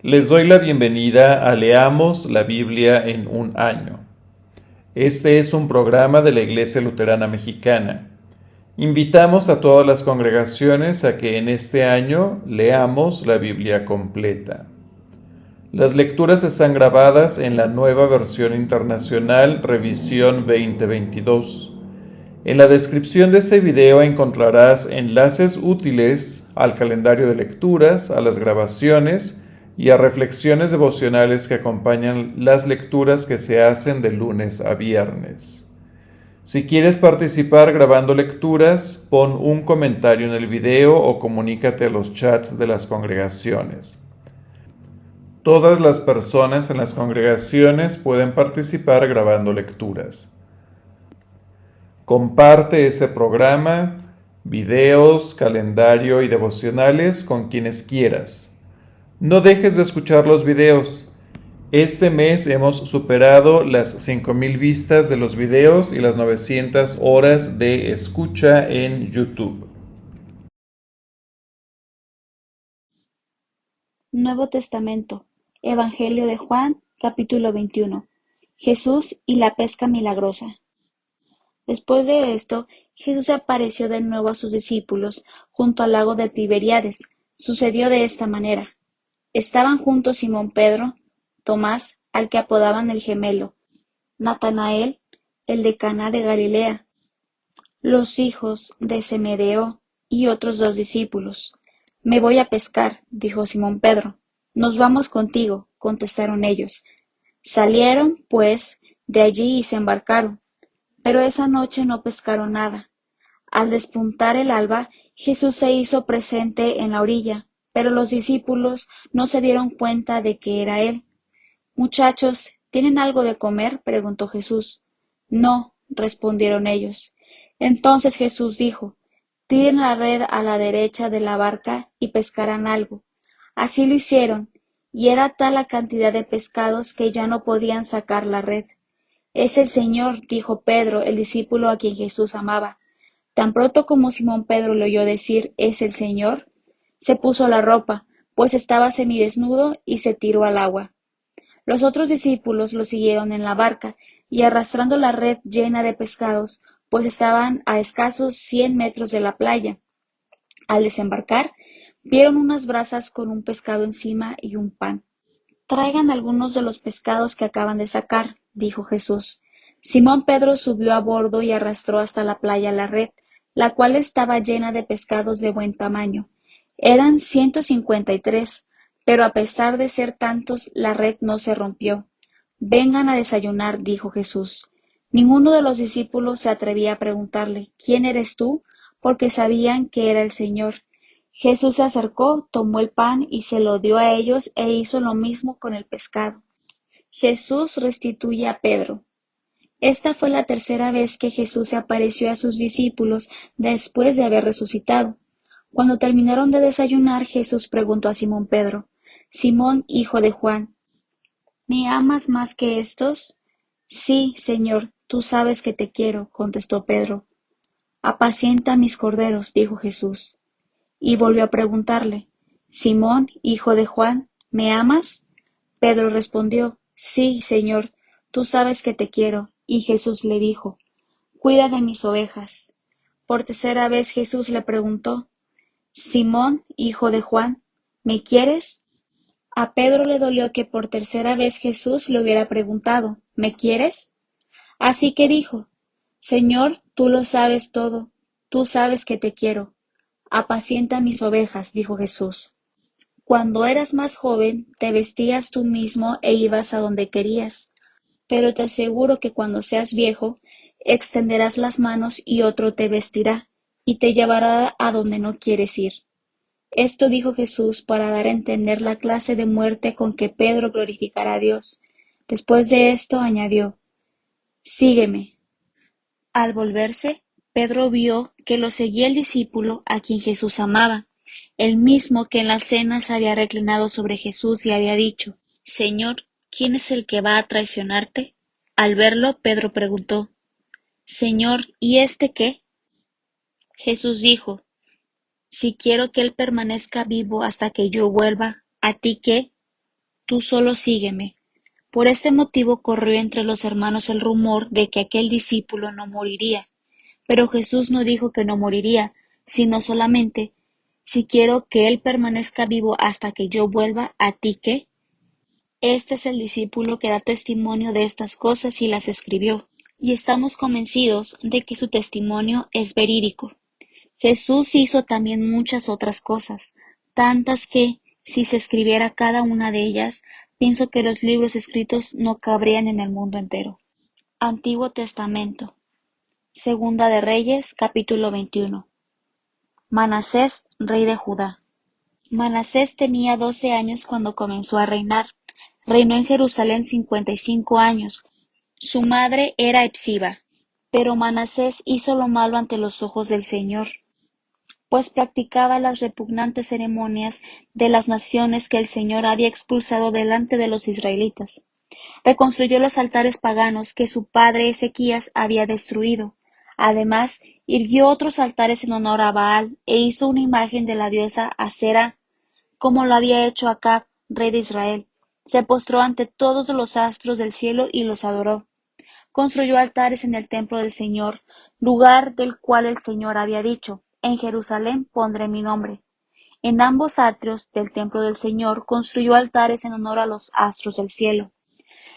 Les doy la bienvenida a Leamos la Biblia en un año. Este es un programa de la Iglesia Luterana Mexicana. Invitamos a todas las congregaciones a que en este año leamos la Biblia completa. Las lecturas están grabadas en la nueva versión internacional Revisión 2022. En la descripción de este video encontrarás enlaces útiles al calendario de lecturas, a las grabaciones y a reflexiones devocionales que acompañan las lecturas que se hacen de lunes a viernes. Si quieres participar grabando lecturas, pon un comentario en el video o comunícate a los chats de las congregaciones. Todas las personas en las congregaciones pueden participar grabando lecturas. Comparte ese programa, videos, calendario y devocionales con quienes quieras. No dejes de escuchar los videos. Este mes hemos superado las 5,000 vistas de los videos y las 900 horas de escucha en YouTube. Nuevo Testamento, Evangelio de Juan, capítulo 21. Jesús y la pesca milagrosa. Después de esto, Jesús se apareció de nuevo a sus discípulos junto al lago de Tiberíades. Sucedió de esta manera. Estaban juntos Simón Pedro, Tomás, al que apodaban el Gemelo, Natanael, el de Caná de Galilea, los hijos de Zebedeo y otros 2 discípulos. Me voy a pescar, dijo Simón Pedro. Nos vamos contigo, contestaron ellos. Salieron, pues, de allí y se embarcaron. Pero esa noche no pescaron nada. Al despuntar el alba, Jesús se hizo presente en la orilla, pero los discípulos no se dieron cuenta de que era él. Muchachos, ¿tienen algo de comer?, preguntó Jesús. No, respondieron ellos. Entonces Jesús dijo, tiren la red a la derecha de la barca y pescarán algo. Así lo hicieron, y era tal la cantidad de pescados que ya no podían sacar la red. Es el Señor, dijo Pedro, el discípulo a quien Jesús amaba. Tan pronto como Simón Pedro le oyó decir «es el Señor», se puso la ropa, pues estaba semidesnudo, y se tiró al agua. Los otros discípulos lo siguieron en la barca, y arrastrando la red llena de pescados, pues estaban a escasos 100 metros de la playa. Al desembarcar, vieron unas brasas con un pescado encima y un pan. Traigan algunos de los pescados que acaban de sacar, dijo Jesús. Simón Pedro subió a bordo y arrastró hasta la playa la red, la cual estaba llena de pescados de buen tamaño. Eran 153, pero a pesar de ser tantos, la red no se rompió. Vengan a desayunar, dijo Jesús. Ninguno de los discípulos se atrevía a preguntarle, ¿quién eres tú?, porque sabían que era el Señor. Jesús se acercó, tomó el pan y se lo dio a ellos e hizo lo mismo con el pescado. Jesús restituye a Pedro. Esta fue la tercera vez que Jesús se apareció a sus discípulos después de haber resucitado. Cuando terminaron de desayunar, Jesús preguntó a Simón Pedro, Simón, hijo de Juan, ¿me amas más que estos? Sí, Señor, tú sabes que te quiero, contestó Pedro. Apacienta mis corderos, dijo Jesús. Y volvió a preguntarle, Simón, hijo de Juan, ¿me amas? Pedro respondió, sí, Señor, tú sabes que te quiero. Y Jesús le dijo, cuida de mis ovejas. Por tercera vez Jesús le preguntó, Simón, hijo de Juan, ¿me quieres? A Pedro le dolió que por tercera vez Jesús le hubiera preguntado, ¿me quieres? Así que dijo, Señor, tú lo sabes todo, tú sabes que te quiero. Apacienta mis ovejas, dijo Jesús. Cuando eras más joven, te vestías tú mismo e ibas a donde querías. Pero te aseguro que cuando seas viejo, extenderás las manos y otro te vestirá, y te llevará a donde no quieres ir. Esto dijo Jesús para dar a entender la clase de muerte con que Pedro glorificará a Dios. Después de esto añadió, sígueme. Al volverse, Pedro vio que lo seguía el discípulo a quien Jesús amaba, el mismo que en la cena se había reclinado sobre Jesús y había dicho, Señor, ¿quién es el que va a traicionarte? Al verlo, Pedro preguntó, Señor, ¿y este qué? Jesús dijo, si quiero que él permanezca vivo hasta que yo vuelva, ¿a ti qué? tú solo sígueme. Por este motivo corrió entre los hermanos el rumor de que aquel discípulo no moriría. Pero Jesús no dijo que no moriría, sino solamente, si quiero que él permanezca vivo hasta que yo vuelva, ¿a ti qué? Este es el discípulo que da testimonio de estas cosas y las escribió, y estamos convencidos de que su testimonio es verídico. Jesús hizo también muchas otras cosas, tantas que, si se escribiera cada una de ellas, pienso que los libros escritos no cabrían en el mundo entero. Antiguo Testamento. Segunda de Reyes, capítulo 21. Manasés, rey de Judá. Manasés tenía 12 años cuando comenzó a reinar. Reinó en Jerusalén 55 años. Su madre era Hepsiba. Pero Manasés hizo lo malo ante los ojos del Señor, pues practicaba las repugnantes ceremonias de las naciones que el Señor había expulsado delante de los israelitas. Reconstruyó los altares paganos que su padre Ezequías había destruido. Además, irguió otros altares en honor a Baal e hizo una imagen de la diosa Asera, como lo había hecho Acab, rey de Israel. Se postró ante todos los astros del cielo y los adoró. Construyó altares en el templo del Señor, lugar del cual el Señor había dicho: En Jerusalén pondré mi nombre. En ambos atrios del templo del Señor construyó altares en honor a los astros del cielo.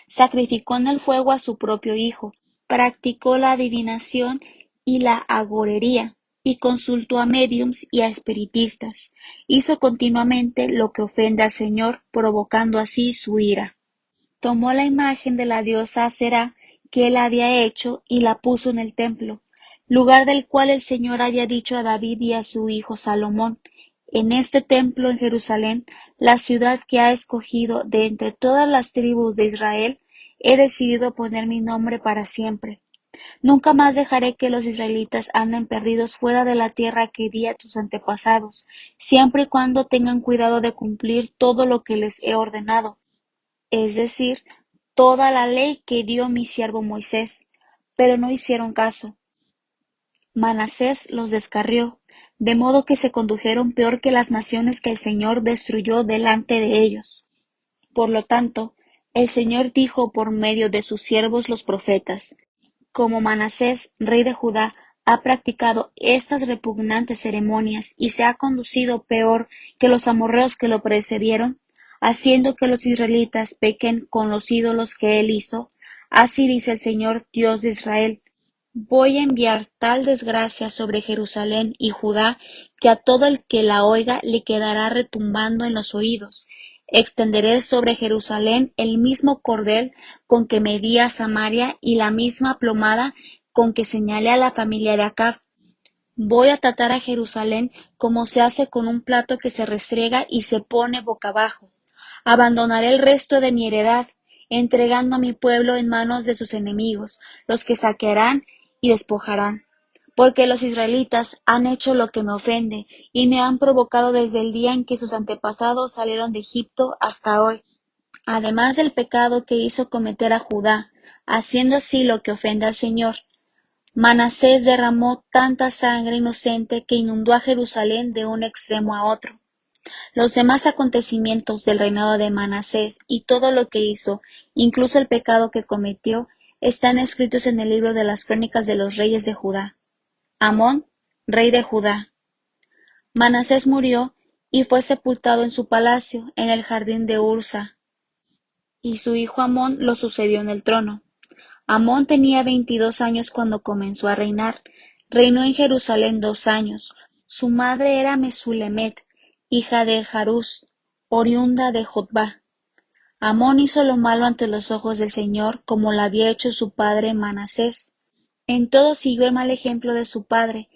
Sacrificó en el fuego a su propio hijo, practicó la adivinación y la agorería, y consultó a médiums y a espiritistas. Hizo continuamente lo que ofende al Señor, provocando así su ira. Tomó la imagen de la diosa Aserá que él había hecho y la puso en el templo, lugar del cual el Señor había dicho a David y a su hijo Salomón: En este templo en Jerusalén, la ciudad que ha escogido de entre todas las tribus de Israel, he decidido poner mi nombre para siempre. Nunca más dejaré que los israelitas anden perdidos fuera de la tierra que di a tus antepasados, siempre y cuando tengan cuidado de cumplir todo lo que les he ordenado, es decir, toda la ley que dio mi siervo Moisés. Pero no hicieron caso. Manasés los descarrió, de modo que se condujeron peor que las naciones que el Señor destruyó delante de ellos. Por lo tanto, el Señor dijo por medio de sus siervos los profetas: Como Manasés, rey de Judá, ha practicado estas repugnantes ceremonias y se ha conducido peor que los amorreos que lo precedieron, haciendo que los israelitas pequen con los ídolos que él hizo, así dice el Señor Dios de Israel: Voy a enviar tal desgracia sobre Jerusalén y Judá que a todo el que la oiga le quedará retumbando en los oídos. Extenderé sobre Jerusalén el mismo cordel con que medí a Samaria y la misma plomada con que señalé a la familia de Acab. Voy a tratar a Jerusalén como se hace con un plato que se restrega y se pone boca abajo. Abandonaré el resto de mi heredad, entregando a mi pueblo en manos de sus enemigos, los que saquearán y despojarán. Porque los israelitas han hecho lo que me ofende, y me han provocado desde el día en que sus antepasados salieron de Egipto hasta hoy. Además del pecado que hizo cometer a Judá, haciendo así lo que ofende al Señor, Manasés derramó tanta sangre inocente que inundó a Jerusalén de un extremo a otro. Los demás acontecimientos del reinado de Manasés y todo lo que hizo, incluso el pecado que cometió, están escritos en el libro de las crónicas de los reyes de Judá. Amón, rey de Judá. Manasés murió y fue sepultado en su palacio, en el jardín de Ursa, y su hijo Amón lo sucedió en el trono. Amón tenía 22 años cuando comenzó a reinar. Reinó en Jerusalén 2 años. Su madre era Mesulemet, hija de Jarús, oriunda de Jotbá. Amón hizo lo malo ante los ojos del Señor, como lo había hecho su padre Manasés. En todo siguió el mal ejemplo de su padre,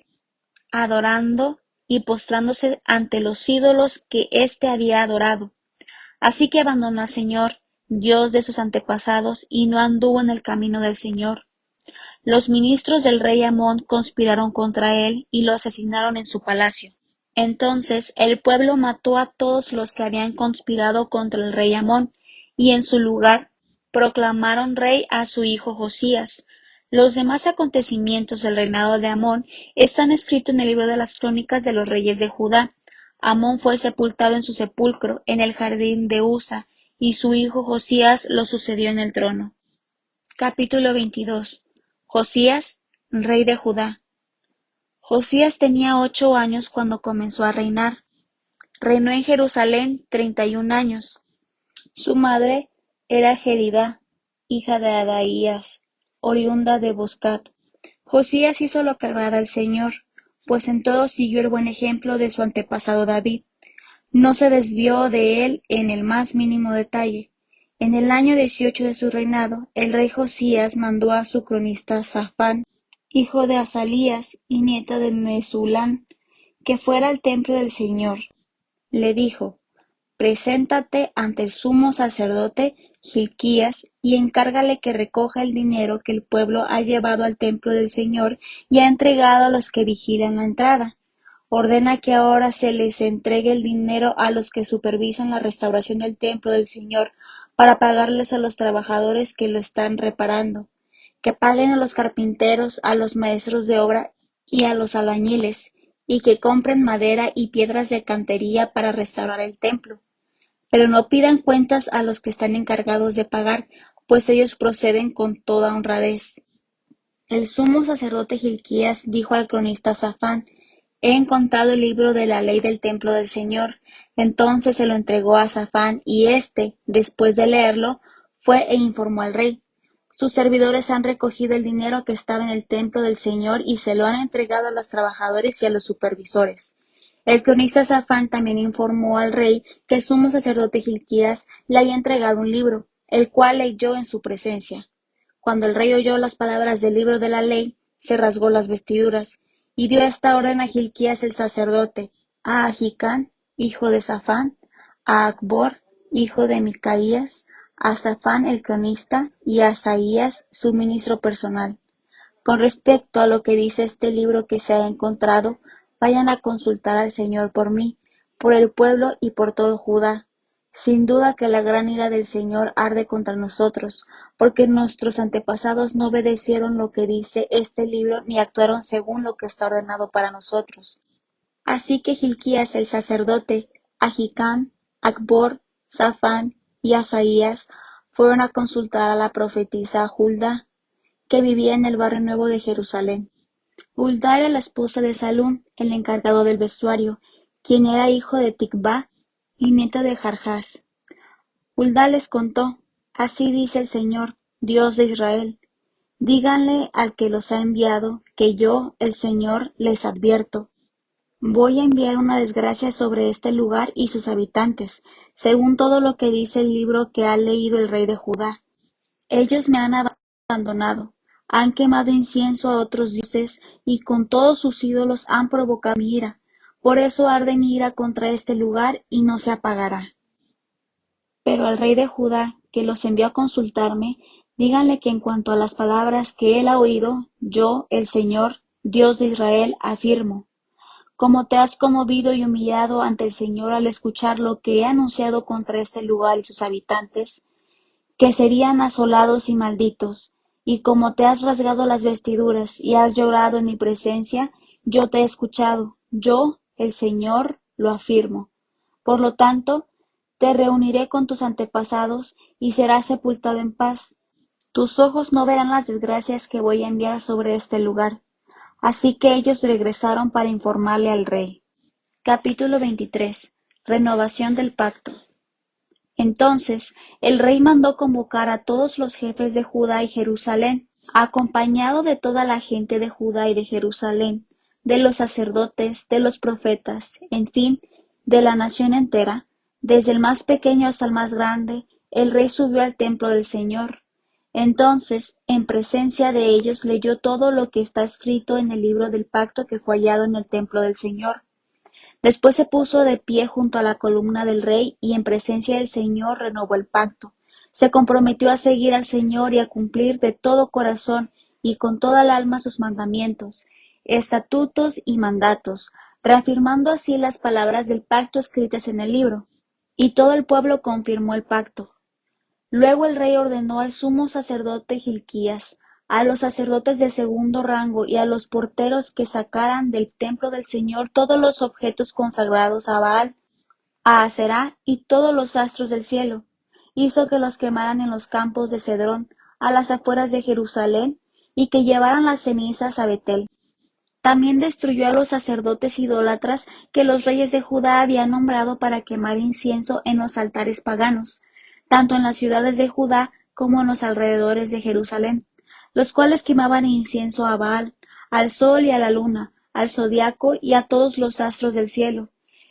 adorando y postrándose ante los ídolos que éste había adorado. Así que abandonó al Señor, Dios de sus antepasados, y no anduvo en el camino del Señor. Los ministros del rey Amón conspiraron contra él y lo asesinaron en su palacio. Entonces el pueblo mató a todos los que habían conspirado contra el rey Amón, y en su lugar proclamaron rey a su hijo Josías. Los demás acontecimientos del reinado de Amón están escritos en el libro de las crónicas de los reyes de Judá. Amón fue sepultado en su sepulcro, en el jardín de Usa, y su hijo Josías lo sucedió en el trono. Capítulo 22. Josías, rey de Judá. Josías tenía 8 años cuando comenzó a reinar. Reinó en Jerusalén 31 años. Su madre era Jedida, hija de Adaías, oriunda de Boscat. Josías hizo lo que agrada al Señor, pues en todo siguió el buen ejemplo de su antepasado David. No se desvió de él en el más mínimo detalle. En el año 18 de su reinado, el rey Josías mandó a su cronista Safán, hijo de Azalías y nieto de Mesulán, que fuera al templo del Señor. Le dijo: Preséntate ante el sumo sacerdote Hilquías y encárgale que recoja el dinero que el pueblo ha llevado al templo del Señor y ha entregado a los que vigilan la entrada. Ordena que ahora se les entregue el dinero a los que supervisan la restauración del templo del Señor para pagarles a los trabajadores que lo están reparando, que paguen a los carpinteros, a los maestros de obra y a los albañiles, y que compren madera y piedras de cantería para restaurar el templo. Pero no pidan cuentas a los que están encargados de pagar, pues ellos proceden con toda honradez. El sumo sacerdote Hilquías dijo al cronista Safán: He encontrado el libro de la ley del templo del Señor. Entonces se lo entregó a Safán, y éste, después de leerlo, fue e informó al rey: Sus servidores han recogido el dinero que estaba en el templo del Señor y se lo han entregado a los trabajadores y a los supervisores. El cronista Safán también informó al rey que el sumo sacerdote Hilquías le había entregado un libro, el cual leyó en su presencia. Cuando el rey oyó las palabras del libro de la ley, se rasgó las vestiduras, y dio esta orden a Hilquías el sacerdote, a Ahicam, hijo de Safán, a Acbor, hijo de Micaías, a Safán el cronista, y a Asaías, su ministro personal: Con respecto a lo que dice este libro que se ha encontrado, vayan a consultar al Señor por mí, por el pueblo y por todo Judá. Sin duda que la gran ira del Señor arde contra nosotros, porque nuestros antepasados no obedecieron lo que dice este libro ni actuaron según lo que está ordenado para nosotros. Así que Hilquías el sacerdote, Ahicam, Acbor, Safán y Asaías fueron a consultar a la profetisa Hulda, que vivía en el barrio nuevo de Jerusalén. Hulda era la esposa de Salún, el encargado del vestuario, quien era hijo de Ticvá y nieto de Jarjás. Hulda les contó: Así dice el Señor, Dios de Israel: Díganle al que los ha enviado, que yo, el Señor, les advierto: Voy a enviar una desgracia sobre este lugar y sus habitantes, según todo lo que dice el libro que ha leído el rey de Judá. Ellos me han abandonado, han quemado incienso a otros dioses y con todos sus ídolos han provocado mi ira. Por eso arde mi ira contra este lugar y no se apagará. Pero al rey de Judá, que los envió a consultarme, díganle que en cuanto a las palabras que él ha oído, yo, el Señor, Dios de Israel, afirmo: Como te has conmovido y humillado ante el Señor al escuchar lo que he anunciado contra este lugar y sus habitantes, que serían asolados y malditos, y como te has rasgado las vestiduras y has llorado en mi presencia, yo te he escuchado, yo, el Señor, lo afirmo. Por lo tanto, te reuniré con tus antepasados y serás sepultado en paz. Tus ojos no verán las desgracias que voy a enviar sobre este lugar. Así que ellos regresaron para informarle al rey. Capítulo 23. Renovación del pacto. Entonces el rey mandó convocar a todos los jefes de Judá y Jerusalén, acompañado de toda la gente de Judá y de Jerusalén, de los sacerdotes, de los profetas, en fin, de la nación entera, desde el más pequeño hasta el más grande. El rey subió al templo del Señor. Entonces, en presencia de ellos, leyó todo lo que está escrito en el libro del pacto que fue hallado en el templo del Señor. Después se puso de pie junto a la columna del rey y en presencia del Señor renovó el pacto. Se comprometió a seguir al Señor y a cumplir de todo corazón y con toda el alma sus mandamientos, estatutos y mandatos, reafirmando así las palabras del pacto escritas en el libro. Y todo el pueblo confirmó el pacto. Luego el rey ordenó al sumo sacerdote Hilquías, a los sacerdotes de segundo rango y a los porteros que sacaran del templo del Señor todos los objetos consagrados a Baal, a Aserá y todos los astros del cielo, hizo que los quemaran en los campos de Cedrón, a las afueras de Jerusalén, y que llevaran las cenizas a Betel. También destruyó a los sacerdotes idólatras que los reyes de Judá habían nombrado para quemar incienso en los altares paganos, tanto en las ciudades de Judá como en los alrededores de Jerusalén, los cuales quemaban incienso a Baal, al sol y a la luna, al zodiaco y a todos los astros del cielo.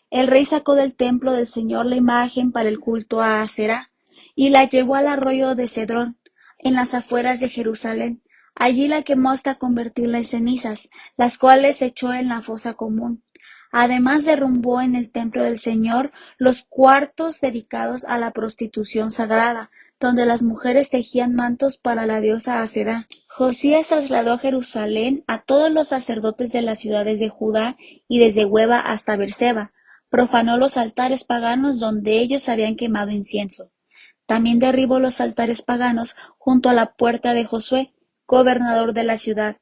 El rey sacó del templo del Señor la imagen para el culto a Aserá, y la llevó al arroyo de Cedrón, en las afueras de Jerusalén. Allí la quemó hasta convertirla en cenizas, las cuales echó en la fosa común. Además derrumbó en el templo del Señor los cuartos dedicados a la prostitución sagrada, donde las mujeres tejían mantos para la diosa Aserá. Josías trasladó a Jerusalén a todos los sacerdotes de las ciudades de Judá y desde Hueba hasta Berseba. Profanó los altares paganos donde ellos habían quemado incienso. También derribó los altares paganos junto a la puerta de Josué, gobernador de la ciudad,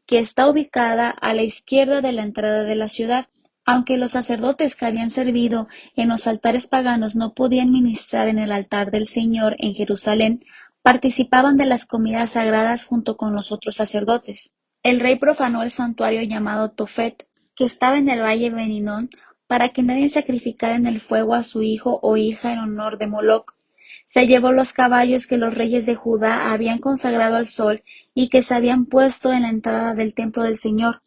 que está ubicada a la izquierda de la entrada de la ciudad. Aunque los sacerdotes que habían servido en los altares paganos no podían ministrar en el altar del Señor en Jerusalén, participaban de las comidas sagradas junto con los otros sacerdotes. El rey profanó el santuario llamado Tofet, que estaba en el valle Beninón, para que nadie sacrificara en el fuego a su hijo o hija en honor de Moloc. Se llevó los caballos que los reyes de Judá habían consagrado al sol y que se habían puesto en la entrada del templo del Señor,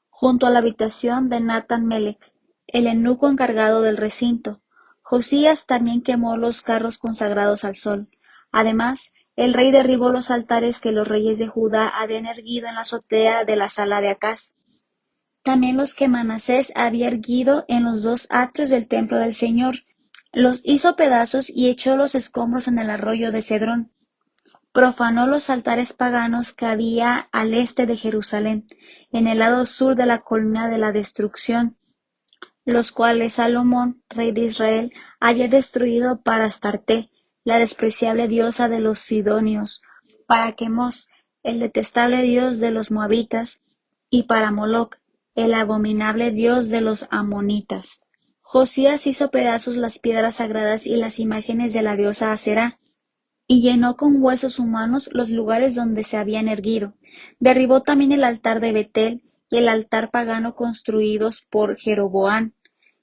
junto a la habitación de Natán-Melech, el eunuco encargado del recinto. Josías también quemó los carros consagrados al sol. Además, el rey derribó los altares que los reyes de Judá habían erguido en la azotea de la sala de Acaz. También los que Manasés había erguido en los dos atrios del templo del Señor. Los hizo pedazos y echó los escombros en el arroyo de Cedrón. Profanó los altares paganos que había al este de Jerusalén, en el lado sur de la colina de la destrucción, los cuales Salomón, rey de Israel, había destruido para Astarte, la despreciable diosa de los sidonios, para Quemos, el detestable dios de los moabitas, y para Moloc, el abominable dios de los amonitas. Josías hizo pedazos las piedras sagradas y las imágenes de la diosa Aserá, y llenó con huesos humanos los lugares donde se habían erguido. Derribó también el altar de Betel y el altar pagano construidos por Jeroboam,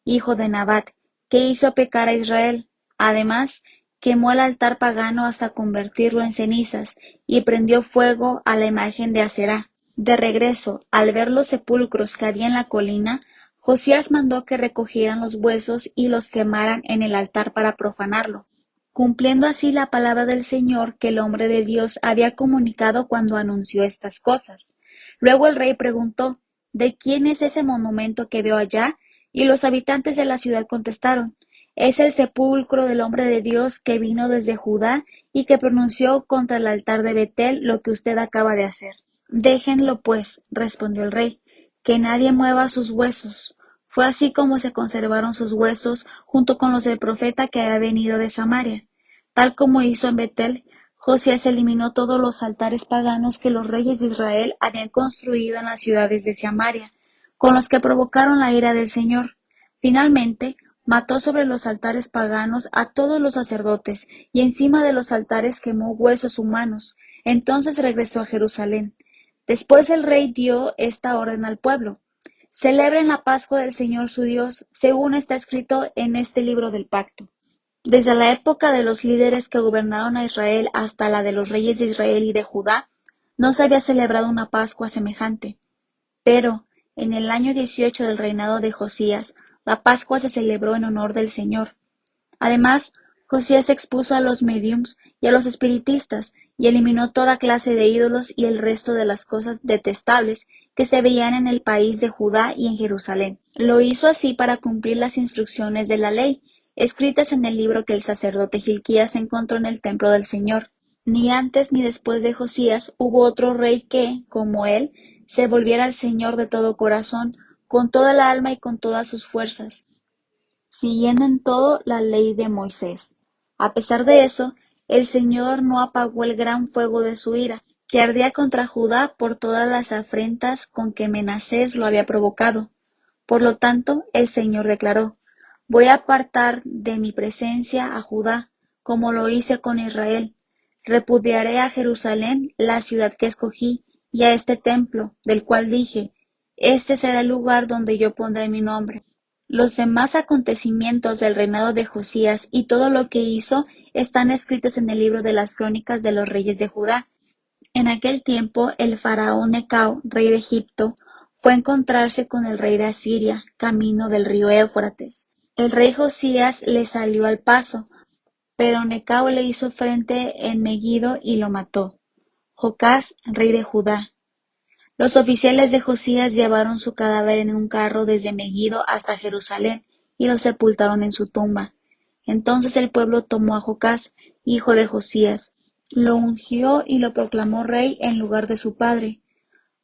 hijo de Nabat, que hizo pecar a Israel. Además, quemó el altar pagano hasta convertirlo en cenizas, y prendió fuego a la imagen de Aserá. De regreso, al ver los sepulcros que había en la colina, Josías mandó que recogieran los huesos y los quemaran en el altar para profanarlo, cumpliendo así la palabra del Señor que el hombre de Dios había comunicado cuando anunció estas cosas. Luego el rey preguntó: ¿De quién es ese monumento que veo allá? Y los habitantes de la ciudad contestaron: es el sepulcro del hombre de Dios que vino desde Judá y que pronunció contra el altar de Betel lo que usted acaba de hacer. Déjenlo pues, respondió el rey, que nadie mueva sus huesos. Fue así como se conservaron sus huesos junto con los del profeta que había venido de Samaria. Tal como hizo en Betel, Josías eliminó todos los altares paganos que los reyes de Israel habían construido en las ciudades de Samaria, con los que provocaron la ira del Señor. Finalmente, mató sobre los altares paganos a todos los sacerdotes, y encima de los altares quemó huesos humanos. Entonces regresó a Jerusalén. Después el rey dio esta orden al pueblo: celebren la Pascua del Señor su Dios, según está escrito en este libro del pacto. Desde la época de los líderes que gobernaron a Israel hasta la de los reyes de Israel y de Judá, no se había celebrado una Pascua semejante. Pero, en el año 18 del reinado de Josías, la Pascua se celebró en honor del Señor. Además, Josías expuso a los mediums y a los espiritistas, y eliminó toda clase de ídolos y el resto de las cosas detestables que se veían en el país de Judá y en Jerusalén. Lo hizo así para cumplir las instrucciones de la ley, escritas en el libro que el sacerdote Hilquías encontró en el templo del Señor. Ni antes ni después de Josías hubo otro rey que, como él, se volviera al Señor de todo corazón, con toda el alma y con todas sus fuerzas, siguiendo en todo la ley de Moisés. A pesar de eso, el Señor no apagó el gran fuego de su ira, que ardía contra Judá por todas las afrentas con que Manasés lo había provocado. Por lo tanto, el Señor declaró: voy a apartar de mi presencia a Judá, como lo hice con Israel. Repudiaré a Jerusalén, la ciudad que escogí, y a este templo, del cual dije, este será el lugar donde yo pondré mi nombre. Los demás acontecimientos del reinado de Josías y todo lo que hizo están escritos en el libro de las crónicas de los reyes de Judá. En aquel tiempo el faraón Necao, rey de Egipto, fue a encontrarse con el rey de Asiria, camino del río Éufrates. El rey Josías le salió al paso, pero Necao le hizo frente en Megiddo y lo mató. Jocás, rey de Judá. Los oficiales de Josías llevaron su cadáver en un carro desde Megiddo hasta Jerusalén y lo sepultaron en su tumba. Entonces el pueblo tomó a Jocás, hijo de Josías, lo ungió y lo proclamó rey en lugar de su padre.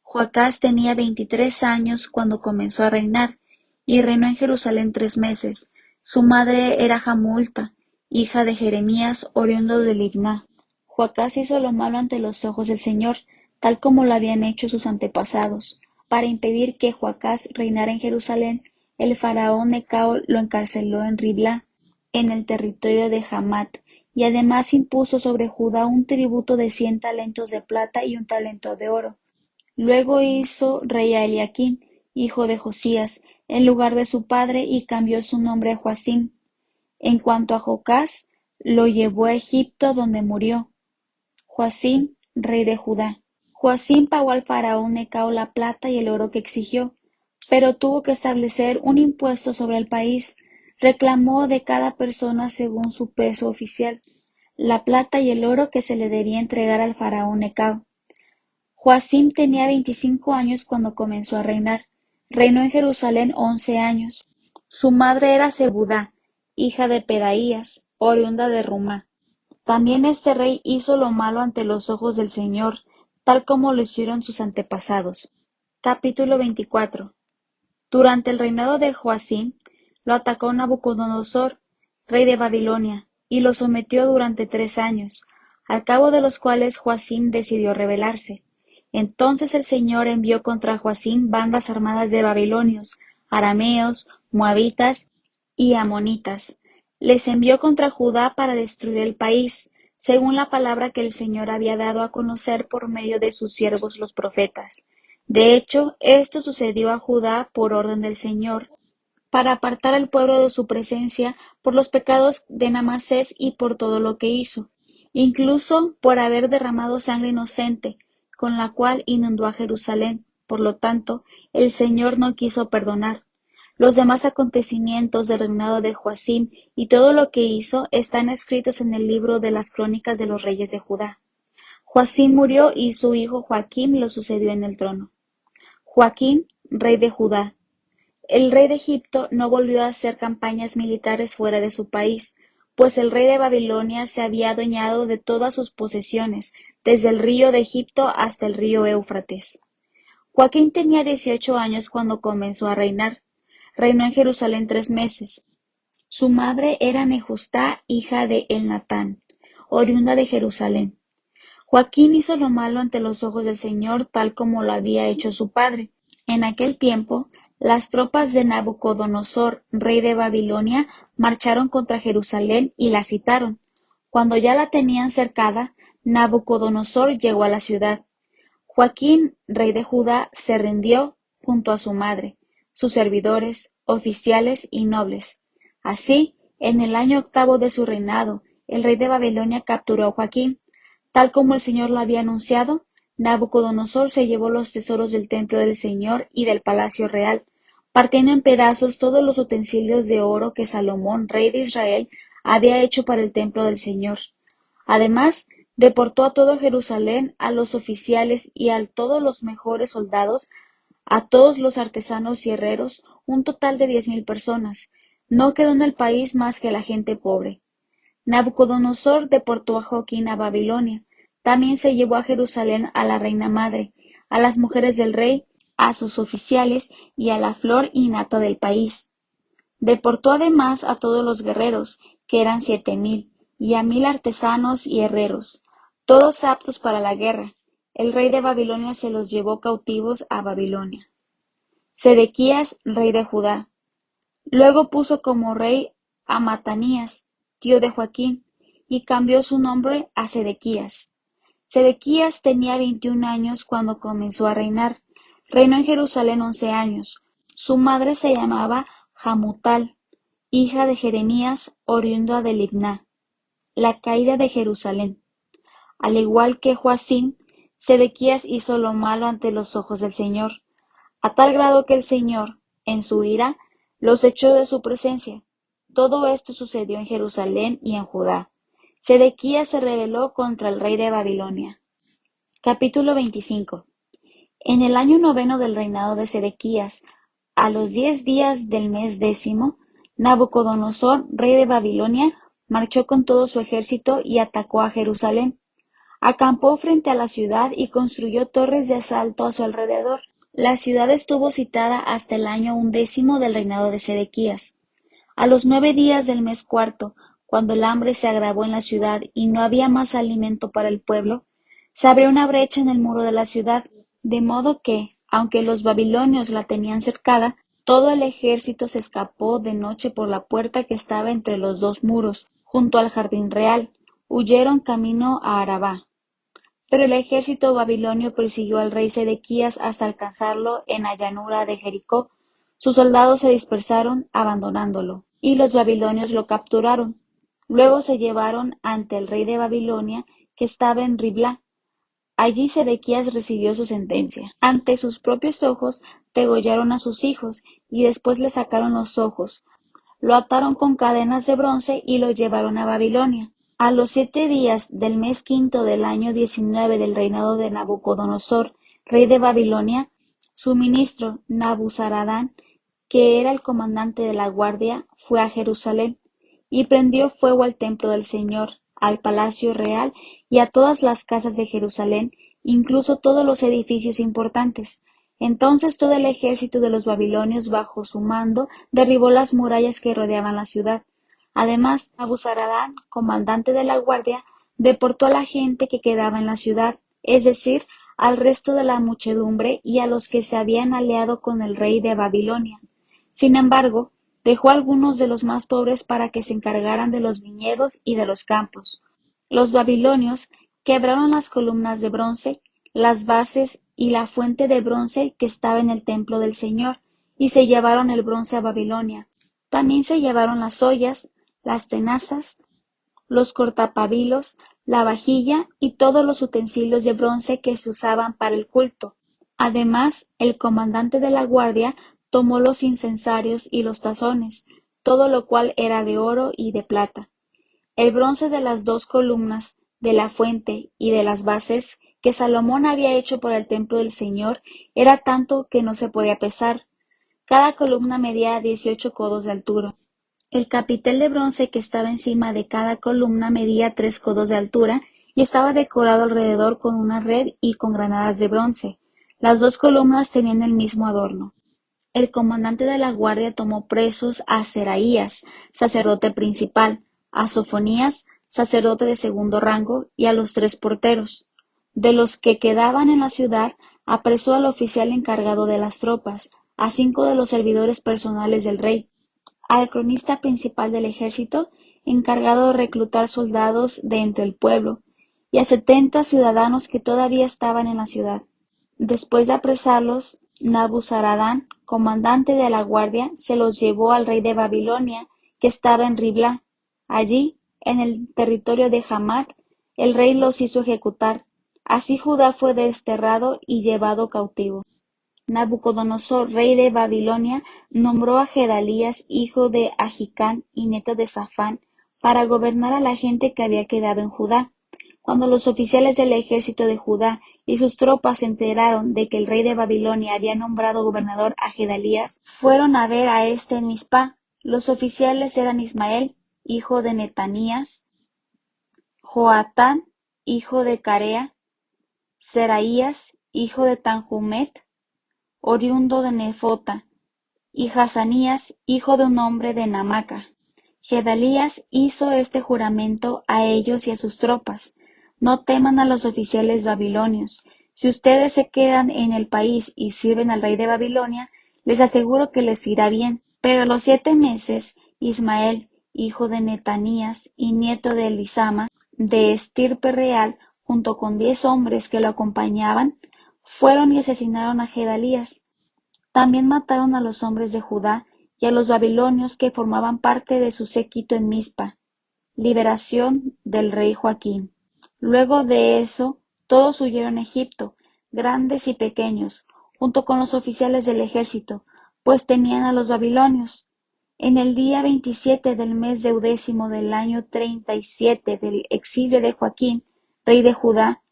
Joacás tenía 23 años cuando comenzó a reinar, y reinó en Jerusalén 3 meses. Su madre era Jamulta, hija de Jeremías, oriundo de Libná. Joacás hizo lo malo ante los ojos del Señor, tal como lo habían hecho sus antepasados. Para impedir que Joacás reinara en Jerusalén, el faraón Necao lo encarceló en Ribla, en el territorio de Hamat, y además impuso sobre Judá un tributo de 100 talentos de plata y un talento de oro. Luego hizo rey a Eliaquín, hijo de Josías, en lugar de su padre, y cambió su nombre a Joacim. En cuanto a Jocás, lo llevó a Egipto, donde murió. Joacim, rey de Judá. Joacim pagó al faraón Necao la plata y el oro que exigió, pero tuvo que establecer un impuesto sobre el país. Reclamó de cada persona según su peso oficial la plata y el oro que se le debía entregar al faraón Necao. Joacim tenía 25 años cuando comenzó a reinar. Reinó en Jerusalén 11 años. Su madre era Zebudá, hija de Pedaías, oriunda de Rumá. También este rey hizo lo malo ante los ojos del Señor, tal como lo hicieron sus antepasados. Capítulo 24. Durante el reinado de Joacim, lo atacó Nabucodonosor, rey de Babilonia, y lo sometió durante 3 años, al cabo de los cuales Joacim decidió rebelarse. Entonces el Señor envió contra Joacim bandas armadas de babilonios, arameos, moabitas y amonitas. Les envió contra Judá para destruir el país, según la palabra que el Señor había dado a conocer por medio de sus siervos los profetas. De hecho, esto sucedió a Judá por orden del Señor, para apartar al pueblo de su presencia por los pecados de Namasés y por todo lo que hizo, incluso por haber derramado sangre inocente, con la cual inundó a Jerusalén. Por lo tanto, el Señor no quiso perdonar. Los demás acontecimientos del reinado de Joacim y todo lo que hizo están escritos en el libro de las crónicas de los reyes de Judá. Joacim murió y su hijo Joaquim lo sucedió en el trono. Joaquín, rey de Judá. El rey de Egipto no volvió a hacer campañas militares fuera de su país, pues el rey de Babilonia se había adueñado de todas sus posesiones, desde el río de Egipto hasta el río Éufrates. Joaquín tenía 18 años cuando comenzó a reinar. Reinó en Jerusalén 3 meses. Su madre era Nejustá, hija de Elnatán, oriunda de Jerusalén. Joaquín hizo lo malo ante los ojos del Señor, tal como lo había hecho su padre. En aquel tiempo, las tropas de Nabucodonosor, rey de Babilonia, marcharon contra Jerusalén y la sitiaron. Cuando ya la tenían cercada, Nabucodonosor llegó a la ciudad. Joaquín, rey de Judá, se rindió junto a su madre, sus servidores, oficiales y nobles. Así, en el año 8º de su reinado, el rey de Babilonia capturó a Joaquín. Tal como el Señor lo había anunciado, Nabucodonosor se llevó los tesoros del templo del Señor y del palacio real, partiendo en pedazos todos los utensilios de oro que Salomón, rey de Israel, había hecho para el templo del Señor. Además, deportó a todo Jerusalén, a los oficiales y a todos los mejores soldados, a todos los artesanos y herreros, un total de 10,000 personas. No quedó en el país más que la gente pobre. Nabucodonosor deportó a Joaquín a Babilonia. También se llevó a Jerusalén a la reina madre, a las mujeres del rey, a sus oficiales y a la flor y nata del país. Deportó además a todos los guerreros, que eran 7,000, y a 1,000 artesanos y herreros, todos aptos para la guerra. El rey de Babilonia se los llevó cautivos a Babilonia. Sedequías, rey de Judá. Luego puso como rey a Matanías, tío de Joaquín, y cambió su nombre a Sedequías. Sedequías tenía 21 años cuando comenzó a reinar. Reinó en Jerusalén 11 años. Su madre se llamaba Hamutal, hija de Jeremías, oriunda de Libná. La caída de Jerusalén. Al igual que Joacim, Sedequías hizo lo malo ante los ojos del Señor, a tal grado que el Señor, en su ira, los echó de su presencia. Todo esto sucedió en Jerusalén y en Judá. Sedequías se rebeló contra el rey de Babilonia. Capítulo 25. En el año 9 del reinado de Sedequías, a los 10 días del mes 10, Nabucodonosor, rey de Babilonia, marchó con todo su ejército y atacó a Jerusalén. Acampó frente a la ciudad y construyó torres de asalto a su alrededor. La ciudad estuvo citada hasta el año 11 del reinado de Sedequías. A los 9 días del mes cuarto, cuando el hambre se agravó en la ciudad y no había más alimento para el pueblo, se abrió una brecha en el muro de la ciudad, de modo que, aunque los babilonios la tenían cercada, todo el ejército se escapó de noche por la puerta que estaba entre los dos muros, junto al jardín real. Huyeron camino a Arabá. Pero el ejército babilonio persiguió al rey Sedequías hasta alcanzarlo en la llanura de Jericó. Sus soldados se dispersaron, abandonándolo, y los babilonios lo capturaron. Luego se llevaron ante el rey de Babilonia, que estaba en Riblá. Allí Sedequías recibió su sentencia. Ante sus propios ojos degollaron a sus hijos, y después le sacaron los ojos. Lo ataron con cadenas de bronce y lo llevaron a Babilonia. A los 7 días del mes quinto del año 19 del reinado de Nabucodonosor, rey de Babilonia, su ministro Nabuzaradán, que era el comandante de la guardia, fue a Jerusalén y prendió fuego al templo del Señor, al palacio real y a todas las casas de Jerusalén, incluso todos los edificios importantes. Entonces todo el ejército de los babilonios bajo su mando derribó las murallas que rodeaban la ciudad. Además, Nabuzaradán, comandante de la guardia, deportó a la gente que quedaba en la ciudad, es decir, al resto de la muchedumbre y a los que se habían aliado con el rey de Babilonia. Sin embargo, dejó a algunos de los más pobres para que se encargaran de los viñedos y de los campos. Los babilonios quebraron las columnas de bronce, las bases y la fuente de bronce que estaba en el templo del Señor, y se llevaron el bronce a Babilonia. También se llevaron las ollas, las tenazas, los cortapabilos, la vajilla y todos los utensilios de bronce que se usaban para el culto. Además, el comandante de la guardia tomó los incensarios y los tazones, todo lo cual era de oro y de plata. El bronce de las 2 columnas, de la fuente y de las bases que Salomón había hecho para el templo del Señor era tanto que no se podía pesar. Cada columna medía 18 codos de altura. El capitel de bronce que estaba encima de cada columna medía 3 codos de altura y estaba decorado alrededor con una red y con granadas de bronce. Las 2 columnas tenían el mismo adorno. El comandante de la guardia tomó presos a Seraías, sacerdote principal, a Sofonías, sacerdote de segundo rango, y a los 3 porteros. De los que quedaban en la ciudad, apresó al oficial encargado de las tropas, a 5 de los servidores personales del rey, al cronista principal del ejército, encargado de reclutar soldados de entre el pueblo, y a 70 ciudadanos que todavía estaban en la ciudad. Después de apresarlos, Nabuzaradán, comandante de la guardia, se los llevó al rey de Babilonia, que estaba en Riblá. Allí, en el territorio de Hamat, el rey los hizo ejecutar. Así Judá fue desterrado y llevado cautivo. Nabucodonosor, rey de Babilonia, nombró a Gedalías, hijo de Ahicam y nieto de Safán, para gobernar a la gente que había quedado en Judá. Cuando los oficiales del ejército de Judá y sus tropas se enteraron de que el rey de Babilonia había nombrado gobernador a Gedalías, fueron a ver a éste en Mizpá. Los oficiales eran Ismael, hijo de Netanías, Joatán, hijo de Carea, Seraías, hijo de Tanhumet, oriundo de Nefota, y Hazanías, hijo de un hombre de Namaca. Gedalías hizo este juramento a ellos y a sus tropas: no teman a los oficiales babilonios. Si ustedes se quedan en el país y sirven al rey de Babilonia, les aseguro que les irá bien. Pero a los 7 meses, Ismael, hijo de Netanías y nieto de Elisama, de estirpe real, junto con 10 hombres que lo acompañaban, fueron y asesinaron a Gedalías. También mataron a los hombres de Judá y a los babilonios que formaban parte de su séquito en Mizpa. Liberación del rey Joaquín. Luego de eso, todos huyeron a Egipto, grandes y pequeños, junto con los oficiales del ejército, pues temían a los babilonios. En el día 27 del mes deudécimo del año 37 del exilio de Joaquín, rey de Judá,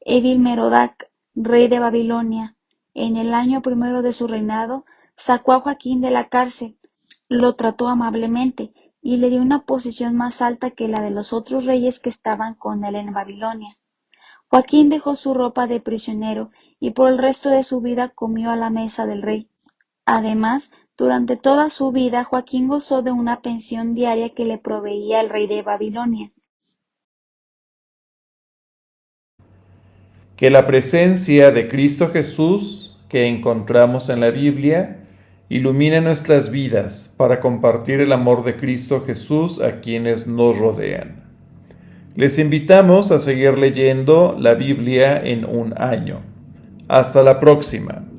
Evil-Merodach, rey de Babilonia, en el año primero de su reinado, sacó a Joaquín de la cárcel, lo trató amablemente y le dio una posición más alta que la de los otros reyes que estaban con él en Babilonia. Joaquín dejó su ropa de prisionero y por el resto de su vida comió a la mesa del rey. Además, durante toda su vida Joaquín gozó de una pensión diaria que le proveía el rey de Babilonia. Que la presencia de Cristo Jesús que encontramos en la Biblia ilumine nuestras vidas para compartir el amor de Cristo Jesús a quienes nos rodean. Les invitamos a seguir leyendo la Biblia en un año. Hasta la próxima.